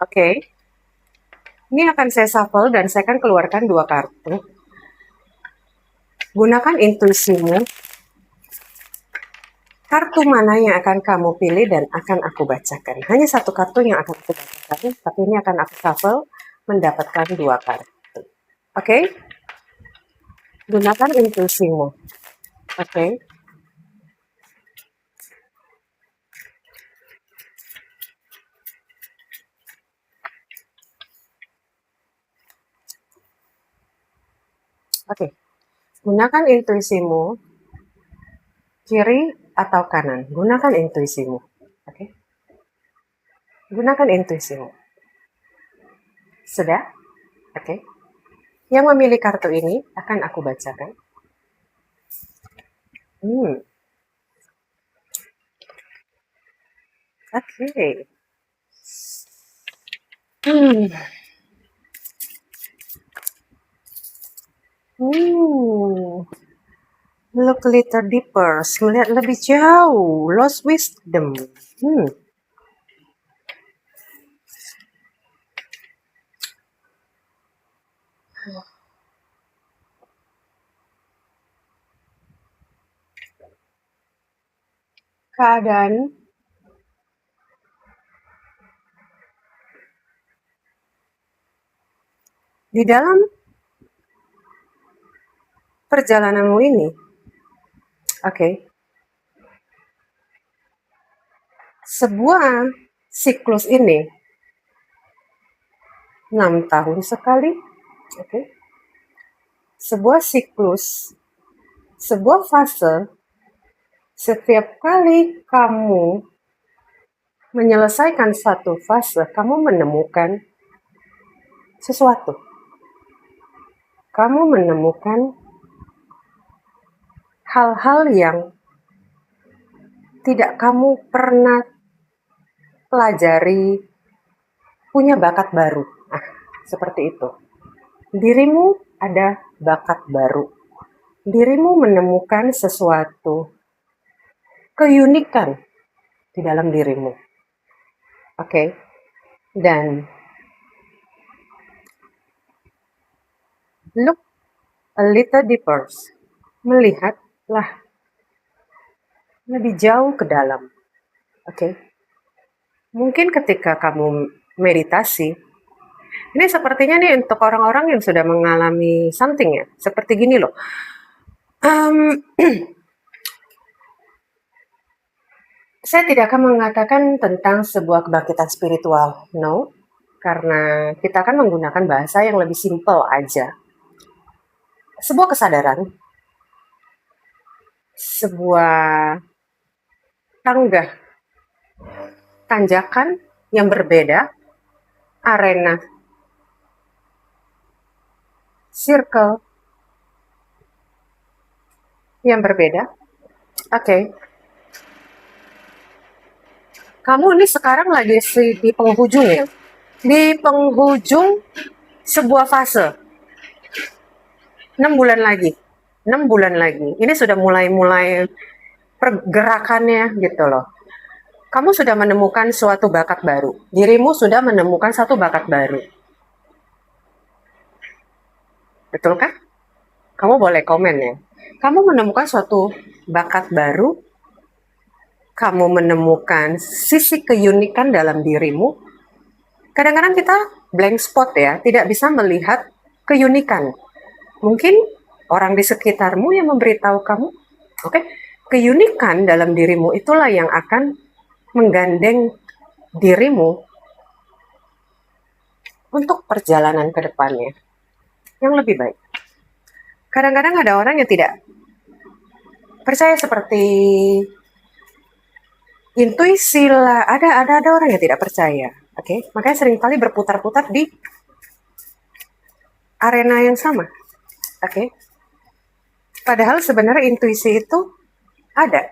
Oke, ini akan saya shuffle dan saya akan keluarkan 2 kartu. Gunakan intuisimu. Kartu mana yang akan kamu pilih dan akan aku bacakan. Hanya 1 kartu yang akan aku bacakan, tapi ini akan aku shuffle mendapatkan 2 kartu. Oke? Gunakan intuisimu. Oke? Oke. Gunakan intuisimu, kiri atau kanan. Gunakan intuisimu. Oke? Gunakan intuisimu. Sudah? Oke. Yang memilih kartu ini akan aku bacakan. Hmm, oke. Hmm, hmm. Look little deeper, melihat lebih jauh, lost wisdom. Hmm, keadaan di dalam perjalananmu ini, oke, sebuah siklus ini 6 tahun sekali, oke, sebuah siklus, sebuah fase, setiap kali kamu menyelesaikan satu fase, kamu menemukan sesuatu. Kamu menemukan hal-hal yang tidak kamu pernah pelajari, punya bakat baru. Nah, seperti itu. Dirimu ada bakat baru. Dirimu menemukan sesuatu keunikan di dalam dirimu. Oke. Dan look a little deeper. Melihatlah lebih jauh ke dalam. Oke. Mungkin ketika kamu meditasi, ini sepertinya nih untuk orang-orang yang sudah mengalami something ya. Seperti gini loh. Um, Saya tidak akan mengatakan tentang sebuah kebangkitan spiritual, no. Karena kita akan menggunakan bahasa yang lebih simple aja. Sebuah kesadaran, sebuah tangga, tanjakan yang berbeda, arena, circle yang berbeda. Oke, kamu ini sekarang lagi di penghujung ya? Di penghujung sebuah fase. 6 bulan lagi. 6 bulan lagi. Ini sudah mulai pergerakannya gitu loh. Kamu sudah menemukan suatu bakat baru. Dirimu sudah menemukan satu bakat baru. Betul kan? Kamu boleh komen ya. Kamu menemukan suatu bakat baru, kamu menemukan sisi keunikan dalam dirimu. Kadang-kadang kita blank spot ya, tidak bisa melihat keunikan. Mungkin orang di sekitarmu yang memberitahu kamu, oke, keunikan dalam dirimu itulah yang akan menggandeng dirimu untuk perjalanan ke depannya yang lebih baik. Kadang-kadang ada orang yang tidak percaya seperti intuisi lah, ada orang yang tidak percaya, oke, makanya seringkali berputar-putar di arena yang sama, oke. Padahal sebenarnya intuisi itu ada.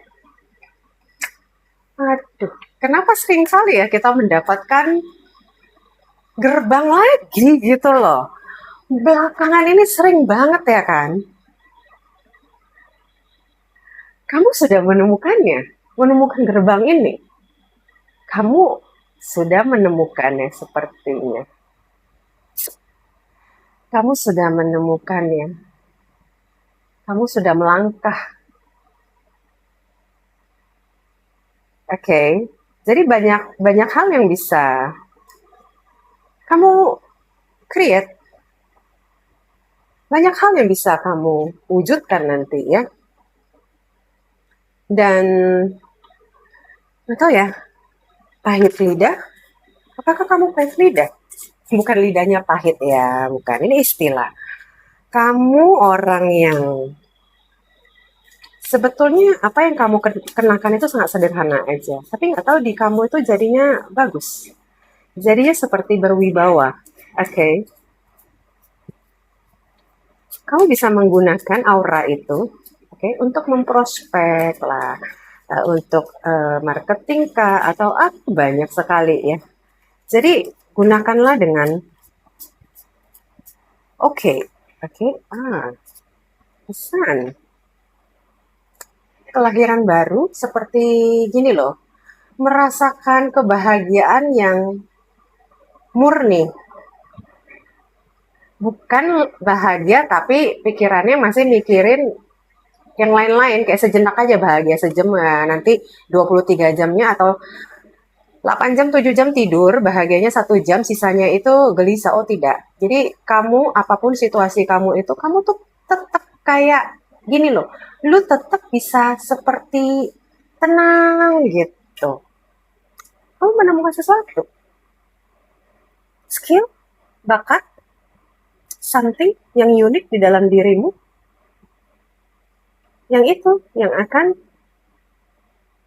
Aduh, kenapa seringkali ya kita mendapatkan gerbang lagi gitu loh. Belakangan ini sering banget ya kan. Kamu sudah menemukannya, menemukan gerbang ini. Kamu sudah menemukannya sepertinya. Kamu sudah menemukannya. Kamu sudah melangkah. Oke. Jadi banyak banyak hal yang bisa kamu create. Banyak hal yang bisa kamu wujudkan nanti ya. Dan nggak tahu ya, pahit lidah. Apakah kamu pahit lidah? Bukan lidahnya pahit ya, bukan. Ini istilah. Kamu orang yang sebetulnya apa yang kamu kenakan itu sangat sederhana aja. Tapi nggak tahu di kamu itu jadinya bagus. Jadinya seperti berwibawa. Oke. Kamu bisa menggunakan aura itu, oke, untuk memprospek lah, untuk marketing kah atau banyak sekali ya. Jadi gunakanlah dengan oke, oke, pesan kelahiran baru seperti gini loh, merasakan kebahagiaan yang murni, bukan bahagia tapi pikirannya masih mikirin yang lain-lain, kayak sejenak aja bahagia sejam, nanti 23 jamnya atau 8 jam, 7 jam tidur, bahagianya 1 jam, sisanya itu gelisah. Oh tidak. Jadi kamu, apapun situasi kamu itu, kamu tuh tetap kayak gini loh. Lu tetap bisa seperti tenang gitu. Kamu menemukan sesuatu. Skill, bakat, something yang unik di dalam dirimu. Yang itu, yang akan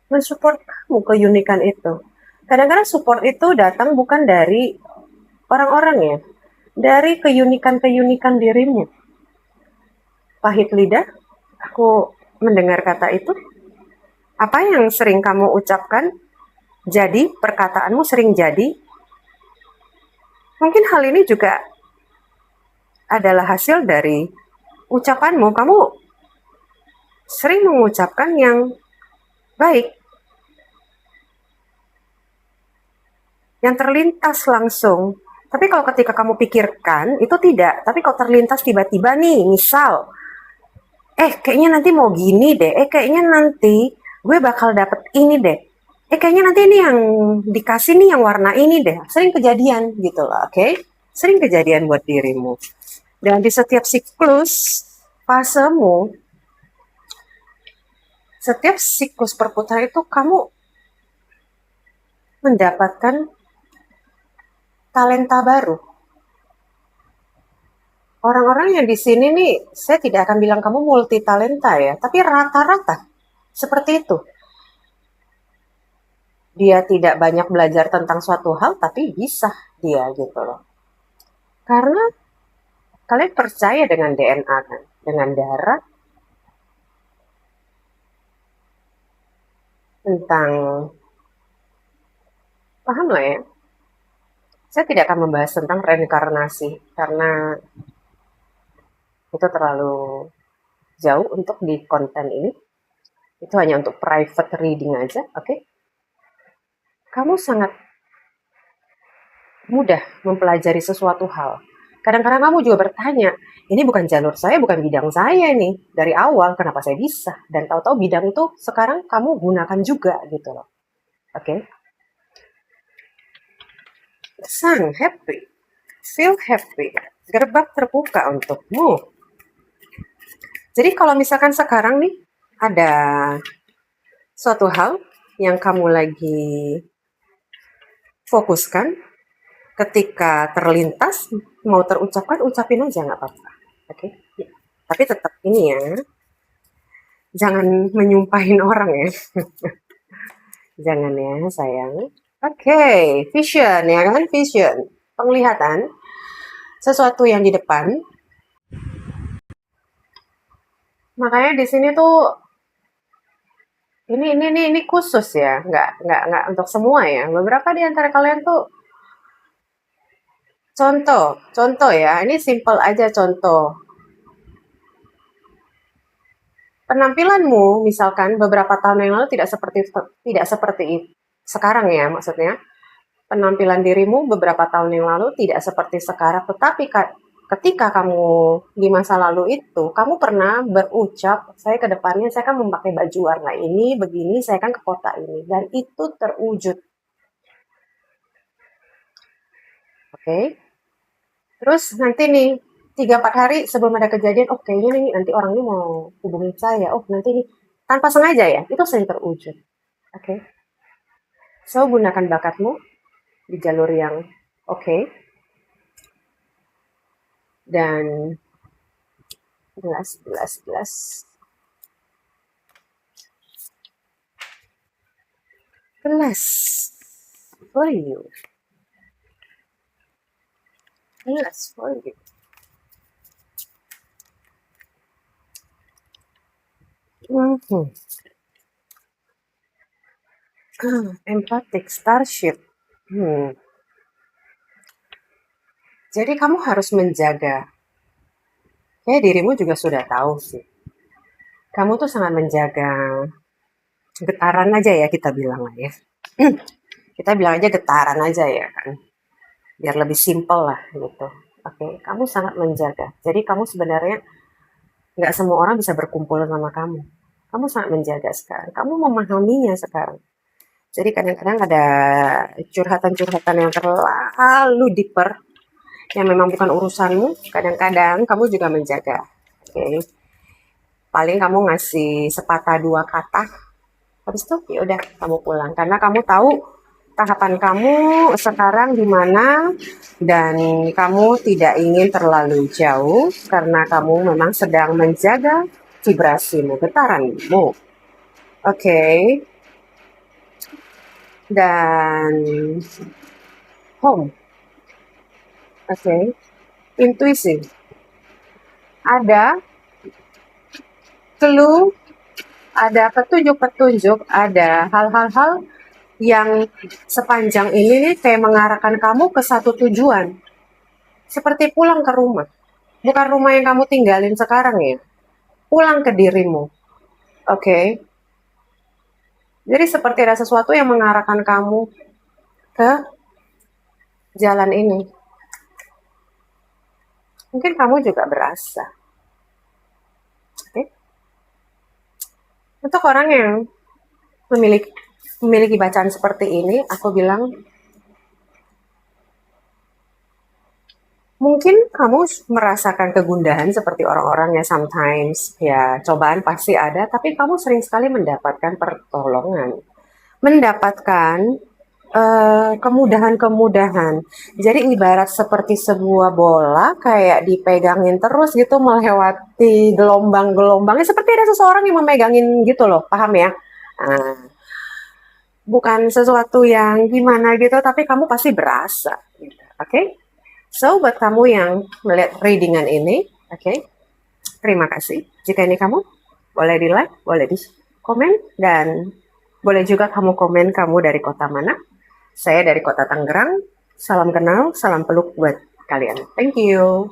mensupport kamu keunikan itu. Kadang-kadang support itu datang bukan dari orang-orang ya, dari keunikan-keunikan dirimu. Pahit lidah, aku mendengar kata itu. Apa yang sering kamu ucapkan, jadi perkataanmu sering jadi. Mungkin hal ini juga adalah hasil dari ucapanmu. Kamu sering mengucapkan yang baik, yang terlintas langsung. Tapi kalau ketika kamu pikirkan, itu tidak. Tapi kalau terlintas tiba-tiba nih, misal, kayaknya nanti mau gini deh, kayaknya nanti gue bakal dapet ini deh, kayaknya nanti ini yang dikasih nih yang warna ini deh. Sering kejadian gitu loh, oke? Sering kejadian buat dirimu. Dan di setiap siklus fasemu, setiap siklus perputaran itu kamu mendapatkan talenta baru. Orang-orang yang di sini nih, saya tidak akan bilang kamu multi talenta ya, tapi rata-rata seperti itu. Dia tidak banyak belajar tentang suatu hal, tapi bisa dia gitu loh. Karena kalian percaya dengan DNA kan, dengan darah, tentang, paham lah ya. Saya tidak akan membahas tentang reinkarnasi, karena itu terlalu jauh untuk di konten ini. Itu hanya untuk private reading aja, oke? Kamu sangat mudah mempelajari sesuatu hal. Kadang-kadang kamu juga bertanya, ini bukan jalur saya, bukan bidang saya nih. Dari awal, kenapa saya bisa? Dan tahu-tahu bidang itu sekarang kamu gunakan juga gitu loh. Oke? Sang happy. Feel happy. Gerbang terbuka untukmu. Jadi kalau misalkan sekarang nih, ada suatu hal yang kamu lagi fokuskan, ketika terlintas, mau terucapkan, ucapin aja nggak apa-apa. Oke? Ya. Tapi tetap ini ya, jangan menyumpahin orang ya. Jangan ya sayang. Oke, vision ya kan, vision. Penglihatan sesuatu yang di depan. Makanya di sini tuh ini khusus ya, nggak untuk semua ya. Beberapa di antara kalian tuh contoh ya. Ini simple aja contoh. Penampilanmu misalkan beberapa tahun yang lalu tidak seperti sekarang ya, maksudnya penampilan dirimu beberapa tahun yang lalu tidak seperti sekarang, tetapi ketika kamu di masa lalu itu, kamu pernah berucap, saya ke depannya saya akan memakai baju warna ini, begini, saya akan ke kota ini, dan itu terwujud. Oke. Terus nanti nih, 3-4 hari sebelum ada kejadian, oh kayaknya nih nanti orang ini mau hubungi saya, oh nanti ini tanpa sengaja ya, itu sering terwujud. Oke. So, gunakan bakatmu di jalur yang oke, dan gelas for you, gelas for you. Mhm. Empathic Starship. Jadi kamu harus menjaga. Kayak dirimu juga sudah tahu sih. Kamu tuh sangat menjaga getaran aja ya kita bilang lah ya. Kita bilang aja getaran aja ya kan. Biar lebih simpel lah gitu. Oke, kamu sangat menjaga. Jadi kamu sebenarnya nggak semua orang bisa berkumpul sama kamu. Kamu sangat menjaga sekarang. Kamu memahaminya sekarang. Jadi kadang-kadang ada curhatan-curhatan yang terlalu deeper yang memang bukan urusanmu. Kadang-kadang kamu juga menjaga. Oke. Paling kamu ngasih sepatah dua kata. Habis itu ya udah kamu pulang karena kamu tahu tahapan kamu sekarang di mana dan kamu tidak ingin terlalu jauh karena kamu memang sedang menjaga vibrasimu, getaranmu. Oke. Dan home. Oke. Intuisi. Ada clue, ada petunjuk-petunjuk, ada hal-hal yang sepanjang ini nih kayak mengarahkan kamu ke satu tujuan. Seperti pulang ke rumah. Bukan rumah yang kamu tinggalin sekarang ya. Pulang ke dirimu. Oke. Jadi seperti ada sesuatu yang mengarahkan kamu ke jalan ini. Mungkin kamu juga berasa. Oke. Untuk orang yang memiliki bacaan seperti ini, aku bilang mungkin kamu merasakan kegundahan seperti orang-orang ya sometimes, ya cobaan pasti ada, tapi kamu sering sekali mendapatkan pertolongan, mendapatkan kemudahan-kemudahan. Jadi ibarat seperti sebuah bola kayak dipegangin terus gitu melewati gelombang-gelombangnya seperti ada seseorang yang memegangin gitu loh, paham ya? Nah, bukan sesuatu yang gimana gitu, tapi kamu pasti berasa. Gitu. Oke? So, buat kamu yang melihat readingan ini, oke, terima kasih. Jika ini kamu, boleh di like, boleh di komen, dan boleh juga kamu komen kamu dari kota mana. Saya dari kota Tangerang. Salam kenal, salam peluk buat kalian. Thank you.